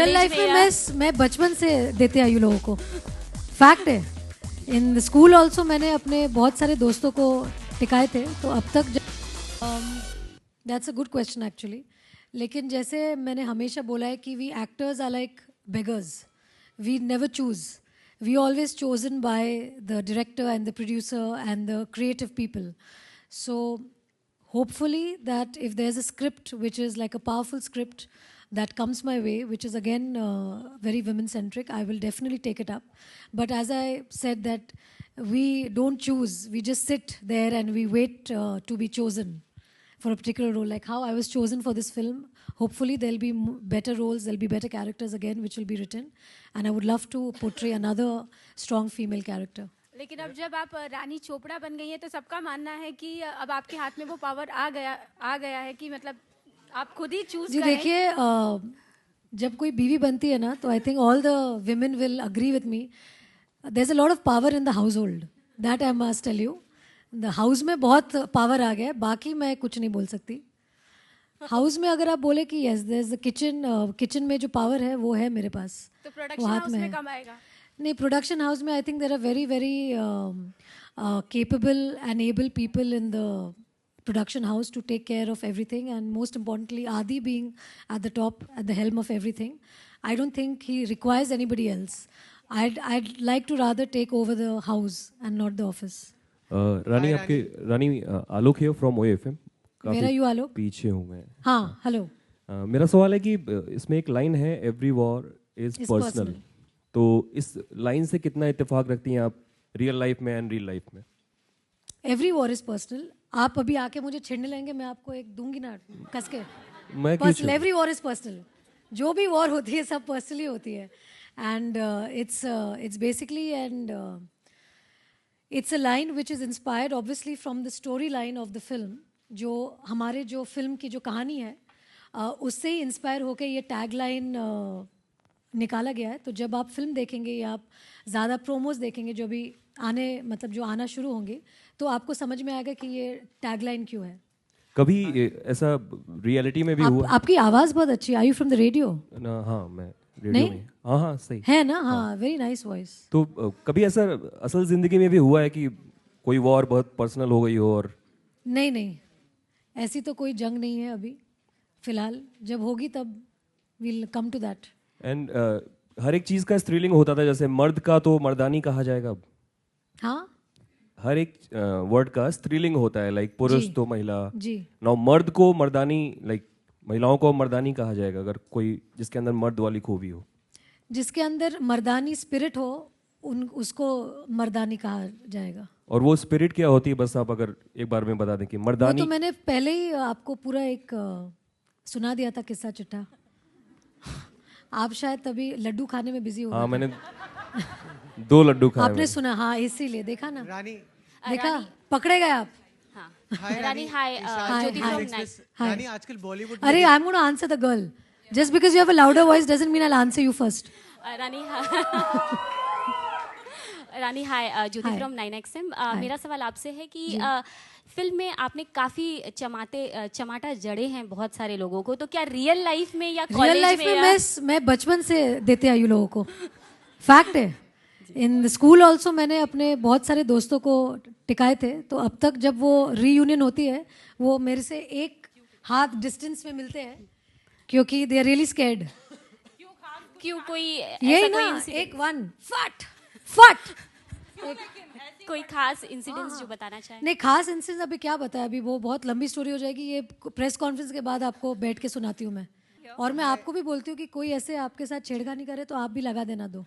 Real life में मैं बचपन से देते आई हूँ लोगों को, फैक्ट है। इन स्कूल ऑल्सो मैंने अपने बहुत सारे दोस्तों को टिकाए थे, तो अब तक that's a good question actually. लेकिन जैसे मैंने हमेशा बोला है कि we actors are like beggars, we never choose, we always chosen by the director and the producer and the creative people. So hopefully that if there's a script which is like a powerful script that comes my way, which is again very women centric, I will definitely take it up. But as I said that we don't choose, we just sit there and we wait to be chosen for a particular role, like how I was chosen for this film. Hopefully there'll be better roles, there'll be better characters again which will be written, and I would love to portray another strong female character. लेकिन अब जब आप रानी चोपड़ा बन गई हैं तो सबका मानना है कि अब आपके हाथ में वो पावर आ गया है कि मतलब आप खुद ही चूज जी देखिए, जब कोई बीवी बनती है ना तो I think all the women will agree with me, there is a lot of power in the household, that I must tell you. The house में बहुत पावर आ गया है, बाकी मैं कुछ नहीं बोल सकती। हाउस में अगर आप बोले कि yes there is the kitchen में जो पावर है वो है मेरे पास, तो प्रोडक्शन हाउस में कब आएगा? नहीं, प्रोडक्शन हाउस में I think there are very very capable and able people in the production house to take care of everything, and most importantly Adi being at the top, at the helm of everything, I don't think he requires anybody else. I'd like to rather take over the house and not the office. Rani Alok here from OFM. Where are you, Alok? पीछे हूँ मैं। हाँ, hello. मेरा सवाल है कि इसमें एक लाइन है, एवरी वॉर इज पर्सनल, तो इस लाइन से कितना इत्तेफाक रखती हैं आप रियल लाइफ में एंड रियल लाइफ में? Every war is personal. आप अभी आके मुझे छेड़ने लगेंगे, मैं आपको एक दूंगी ना कस के। मैं personal, every war is personal. जो भी वॉर होती है सब पर्सनली होती है, and it's basically and it's a line which is inspired obviously from the story line of the film. जो हमारे जो फिल्म की जो कहानी है उससे ही इंस्पायर होकर ये टैग लाइन निकाला गया है। तो जब आप फिल्म देखेंगे या आप ज़्यादा प्रोमोज देखेंगे जो भी जो आना शुरू होंगे, तो आपको समझ में आएगा कि ये टैगलाइन क्यों है। कभी ऐसा रियलिटी में भी हुआ? आपकी आवाज़ बहुत अच्छी है। Are you from the radio? हाँ, मैं रेडियो में। हाँ सही है ना। हाँ, वेरी नाइस वॉइस। तो कभी ऐसा असल जिंदगी में भी हुआ है कि कोई वॉर बहुत पर्सनल हो गई हो? और नहीं, ऐसी तो कोई जंग नहीं है अभी फिलहाल, जब होगी तब will come to that. And हर एक चीज का स्त्रीलिंग होता था, जैसे मर्द का तो मर्दानी कहा जाएगा अब। हाँ, हर एक वर्ड का स्त्रीलिंग होता है, लाइक पुरुष तो महिला जी। नाउ मर्द को मर्दानी, लाइक महिलाओं को मर्दानी कहा जाएगा अगर कोई जिसके अंदर मर्द वाली खूबी हो, जिसके अंदर मर्दानी स्पिरिट हो उसको मर्दानी कहा जाएगा। और वो स्पिरिट क्या होती है, बस आप अगर एक बार में बता दें कि मर्दानी। वो तो मैंने पहले ही आपको पूरा एक सुना दिया था किस्सा चिट्ठा। आप शायद तभी लड्डू खाने में बिजी हो गए। हाँ, मैंने 2 लड्डू खाए। आपने सुना? हाँ, इसीलिए देखा ना। रानी, देखा, पकड़े गए आप। हाँ। रानी हाय, ज्योति फ्रॉम नाइट। रानी आजकल बॉलीवुड। अरे, I am gonna answer the girl. Just because you have a louder voice doesn't mean I will answer you first. Rani hi, Jyoti from 9XM। मेरा सवाल आपसे है कि फिल्म में आपने काफी चमाटा जड़े हैं बहुत सारे लोगों को, तो क्या रियल लाइफ में या कॉलेज में? मैं बचपन से देते आई हूँ लोगों को, फैक्ट है। इन स्कूल ऑल्सो मैंने अपने बहुत सारे दोस्तों को टिकाए थे, तो अब तक जब वो रीयूनियन होती है वो मेरे से एक हाथ डिस्टेंस में मिलते हैं, क्योंकि दे आर रियली स्कैर्ड। क्यों, कोई यही ना, एक वन फट कोई खास इंसिडेंट्स जो बताना चाहें? नहीं, खास इंसिडेंट अभी क्या बताया, अभी वो बहुत लंबी स्टोरी हो जाएगी। ये प्रेस कॉन्फ्रेंस के बाद आपको बैठ के सुनाती हूँ मैं। और मैं आपको भी बोलती हूँ कि कोई ऐसे आपके साथ छेड़खानी करे तो आप भी लगा देना 2।